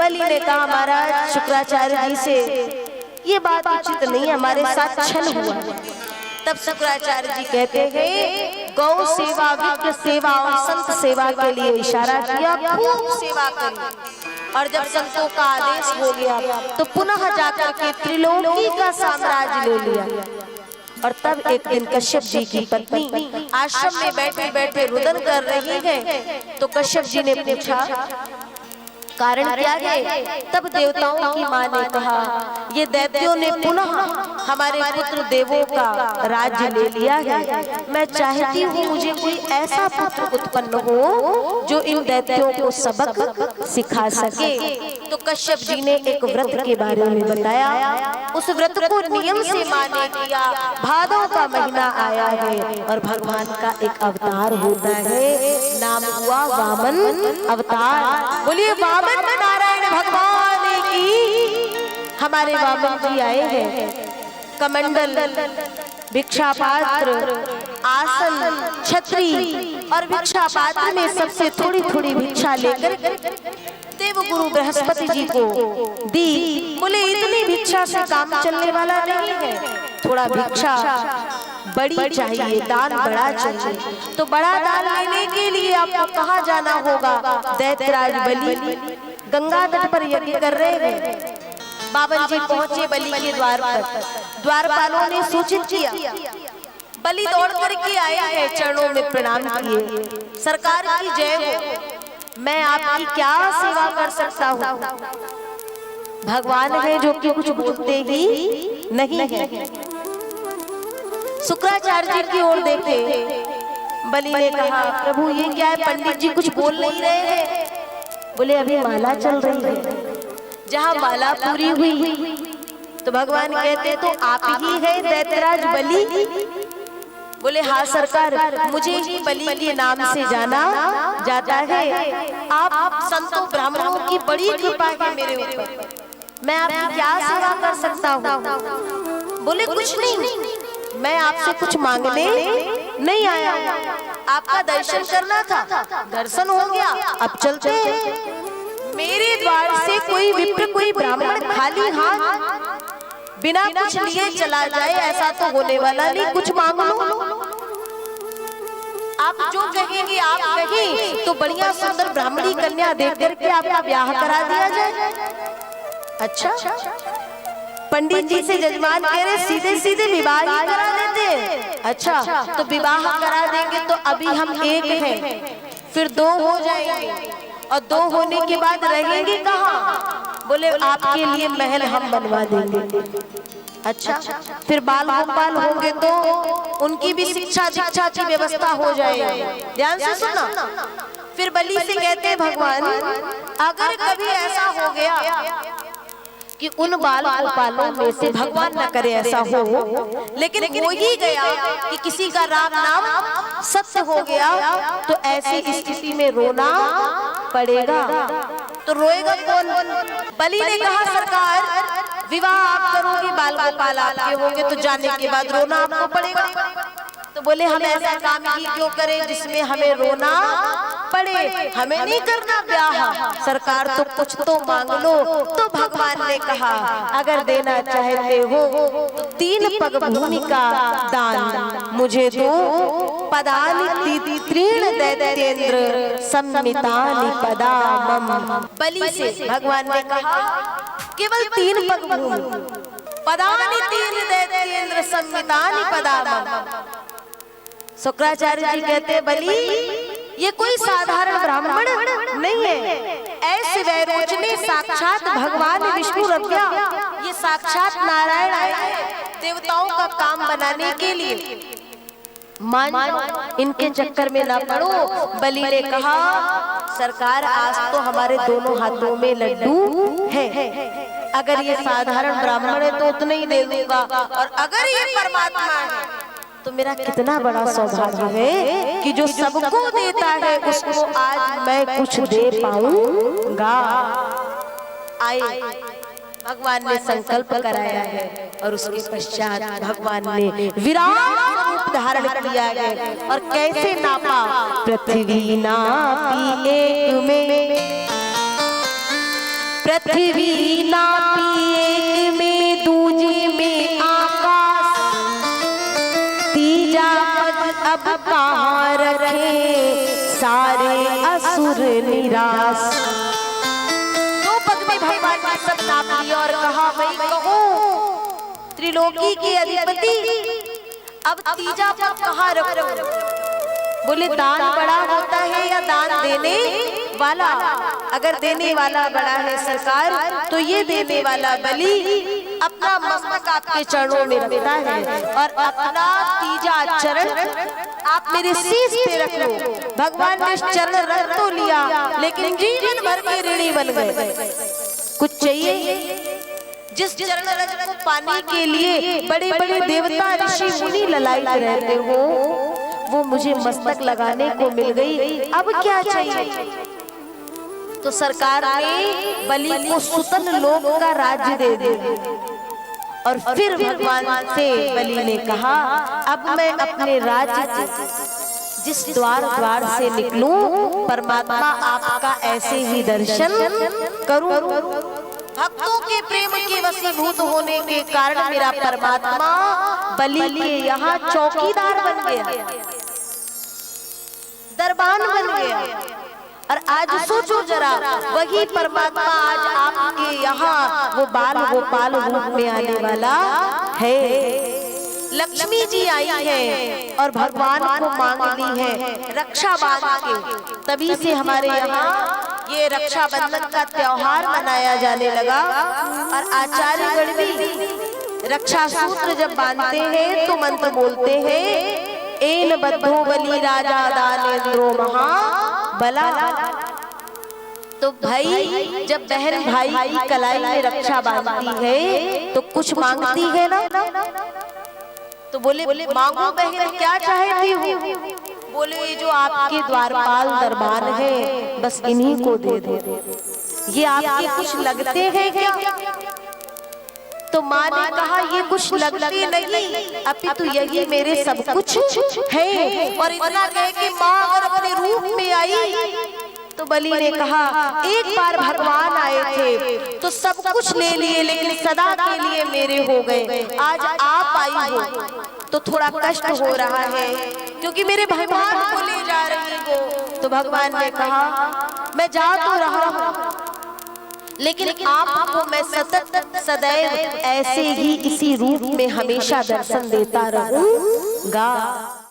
बलि ने कहा महाराज शुक्राचार्य जी से ये बात उचित नहीं, हमारे साथ छल हुआ। तब शुक्राचार्य जी कहते हैं गौ सेवा, विप्र सेवा और संत सेवा के लिए इशारा किया, खूब सेवा करी। और जब संतों का आदेश हो गया तो पुनः जाकर के त्रिलोकी का साम्राज्य ले लिया। और तब एक दिन कश्यप जी की पत्नी आश्रम में बैठे बैठे रुदन कर रही है, तो कश्यप जी ने पूछा कारण क्या है? तब देवताओं की मां ने कहा ये दैत्यों ने पुनः हमारे पुत्र देवों का राज्य ले लिया है। मैं चाहती हूँ मुझे कोई ऐसा पुत्र उत्पन्न हो जो इन दैत्यों को सबक सिखा सके। तो कश्यप जी ने एक व्रत के बारे में बताया। उस व्रत को नियम से माने किया। भादों का महीना आया है और भगवान का एक अवतार होता है, नाम हुआ वामन अवतार। बोलिए वामन नारायण भगवान की। हमारे वामन जी आए हैं, कमंडल, भिक्षा पात्र, आसन, छतरी और भिक्षा पात्र में सबसे थोड़ी थोड़ी भिक्षा लेकर देवगुरु बृहस्पति जी को दी। बोले इतनी भिक्षा से काम चलने वाला नहीं है, थोड़ा भिक्षा बड़ी चाहिए, दान बड़ा चाहिए। तो बड़ा दान लेने के लिए आपको कहाँ जाना होगा? दैत्यराज बलि गंगा तट पर यज्ञ कर रहे हैं। बावन जी पहुंचे बलि के द्वार पर। द्वारपालों ने सूचित किया, बलि दौड़ करके आए हैं, चरणों में प्रणाम किए। सरकार की जय हो, मैं आपकी क्या सेवा कर सकता हूँ? भगवान है जो कि कुछ बोलते ही नहीं है। शुक्राचार्य जी की ओर देखे, बलि ने कहा प्रभु ये क्या है, पंडित जी कुछ बोल नहीं रहे हैं। बोले अभी माला चल रही है। जहाँ माला पूरी हुई तो भगवान कहते तो आप ही है दैत्यराज बलि? बोले हाँ सरकार, मुझे ही बलि के नाम से जाना जाता है। आप संतों ब्राह्मणों की बड़ी कृपा है मेरे ऊपर, मैं आपकी क्या सेवा कर सकता हूँ? बोले कुछ नहीं, मैं आपसे कुछ मांगने नहीं आया, आपका दर्शन करना था, दर्शन हो गया, अब चलते हैं। मेरे द्वार से कोई विप्र, कोई ब्राह्मण खाली हाथ बिना कुछ लिए चला जाए ऐसा तो होने वाला नहीं। कुछ मांग लो, आप जो कहेंगे आप कहें तो बढ़िया सुंदर ब्राह्मणी कन्या देख करके आपका ब्याह करा दिया जाए। अच्छा, पंडित जी से जजमान कह रहे सीधे सीधे विवाह ही करा देते हैं। अच्छा, तो विवाह करा देंगे तो अभी हम एक हैं, फिर दो हो जाएंगे और दो होने के बाद रहेंगे कहाँ? बोले आपके लिए महल हम बनवा देंगे। अच्छा, फिर बाल गोपाल होंगे तो उनकी भी शिक्षा दीक्षा की व्यवस्था हो जाएगी। ध्यान से सुनना। फिर बलि से कहते हैं भगवान अगर कभी ऐसा हो गया कि उन बाल गोपालों में से, भगवान न करे ऐसा हो, लेकिन हो ही गया कि किसी का राम नाम सत्य हो गया, तो ऐसी स्थिति में रोना पड़ेगा। तो रोएगा कौन? बलि ने कहा सरकार विवाह आप करोगे, बाल गोपाल आपके होंगे, तो जाने के बाद रोना आपको पड़ेगा। तो बोले हम ऐसा काम ही क्यों करें जिसमें हमें रोना पड़े? हमें नहीं करना ब्याह, सरकार तो कुछ तो मांग लो। तो भगवान ने कहा अगर देना चाहते हो तो 3 पग भूमि का दान मुझे दो, पदानि तीर्ण दैत्येंद्र सम्मितानि पदामम। बलि से भगवान ने कहा केवल 3 पग भूमि, पदानि तीर्ण दैत्येंद्र सम्मितानि पदामम। शुक्राचार्य जी कहते बलि ये कोई साधारण ब्राह्मण नहीं है, ऐसे वैरोचने साक्षात भगवान विष्णु रव्या, ये साक्षात नारायण आए देवताओं का काम बनाने के लिए। मान इनके चक्कर में ना पड़ो। बलि ने कहा सरकार आज तो हमारे दोनों हाथों में लड्डू है, अगर ये साधारण ब्राह्मण है तो उतना ही दे दूंगा, और अगर ये परमात्मा है तो मेरा कितना बड़ा सौभाग्य है कि जो सबको देता है उसको आज मैं कुछ दे पाऊंगा। आए भगवान ने संकल्प कराया है और उसके पश्चात भगवान ने विराट रूप धारण किया है। और कैसे नापा? पृथ्वी नापी एक में, पृथ्वी नापी एक में दूजे में आकाश, तीजा पद अब कहाँ रखे सारे असुर निराश। दो पद में भगवान ने सब नाप लिया और कहा भाई कहो त्रिलोकी के अधिपति अब तीजा पद कहाँ रखो। बोले दान बड़ा होता है या दान देने वाला? अगर देने वाला बड़ा है सरकार तो ये देने वाला बलि अपना मस्तक आपके चरणों में रखता है और अपना तीजा चरण आप मेरे शीश पे रख लो। भगवान ने चरण रख तो लिया लेकिन जीवन भर के ऋणी बन गए। कुछ चाहिए? जिस चरण रज को पाने के लिए बड़े बड़े देवता ऋषि मुनि ललायित रहते हो वो मुझे मस्तक लगाने को मिल गई, अब क्या चाहिए? तो सरकार ने बलि को सुतन लोक का राज्य दे दिया और फिर भगवान से बलि ने कहा अब मैं अपने राज्य जिस द्वार से निकलूं परमात्मा आपका ऐसे ही दर्शन करूं। भक्तों के प्रेम के वशीभूत होने के कारण मेरा परमात्मा बलि के यहाँ चौकीदार बन गया, दरबान बन गया। और आज सोचो जरा वही परमात्मा आज आपके यहाँ वो बाल गोपाल रूप में आने वाला है। लक्ष्मी जी आई है और भगवान को मांग ली है रक्षा बांध के, तभी से हमारे यहाँ ये रक्षाबंधन का त्योहार मनाया जाने लगा। और आचार्यगण भी रक्षा सूत्र जब बांधते हैं तो मंत्र बोलते हैं एन बद्धो बलि राजा दानेन्द्रो महाबला। तो भाई जब बहन भाई की कलाई में रक्षा बांधती है तो कुछ मांगती है ना। तो बोले मांगो बहन क्या चाहती हो? बोले ये जो आपके द्वारपाल दरबान है बस इन्हीं को दे दो। ये आपके कुछ लगते हैं क्या? तो माँ ने कहा ये कुछ लगते नहीं अपितु यही मेरे सब कुछ है। और इतना कह के माँ अगर अपने रूप में आई तो बलि ने कहा एक बार भगवान आए थे तो सब कुछ ले लिए लेकिन सदा के लिए मेरे हो गए, आज आप आई हो तो थोड़ा कष्ट हो रहा है क्योंकि मेरे भगवान को ले जा रही हो। तो भगवान ने कहा मैं जा तो रहा हूँ लेकिन आपको मैं सतत सदैव ऐसे ही इसी रूप में हमेशा दर्शन देता रहूंगा।